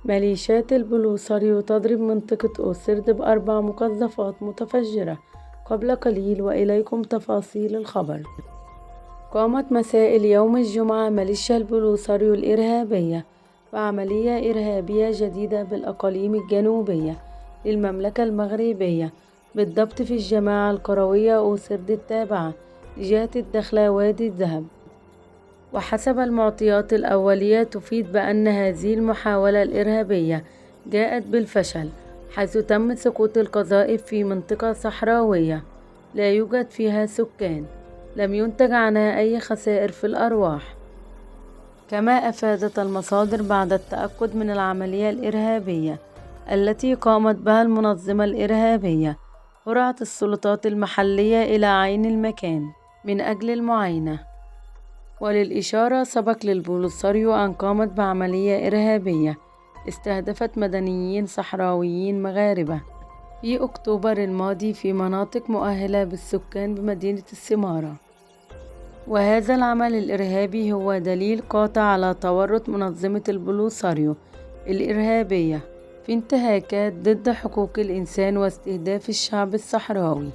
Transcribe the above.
ميليشيات البوليساريو تضرب منطقة أوسرد بأربع مقذفات متفجرة قبل قليل، وإليكم تفاصيل الخبر. قامت مساء اليوم الجمعة ميليشيا البوليساريو الإرهابية بعملية إرهابية جديدة بالأقاليم الجنوبية للمملكة المغربية، بالضبط في الجماعة القروية أوسرد التابعة لجهة الدخلة وادي الذهب. وحسب المعطيات الأولية تفيد بأن هذه المحاولة الإرهابية جاءت بالفشل، حيث تم سقوط القذائف في منطقة صحراوية لا يوجد فيها سكان، لم ينتج عنها أي خسائر في الأرواح. كما أفادت المصادر بعد التأكد من العملية الإرهابية التي قامت بها المنظمة الإرهابية، هرعت السلطات المحلية إلى عين المكان من أجل المعاينة. وللإشارة، سبق للبوليساريو أن قامت بعملية إرهابية استهدفت مدنيين صحراويين مغاربة في أكتوبر الماضي في مناطق مؤهلة بالسكان بمدينة السمارة. وهذا العمل الإرهابي هو دليل قاطع على تورط منظمة البوليساريو الإرهابية في انتهاكات ضد حقوق الإنسان واستهداف الشعب الصحراوي.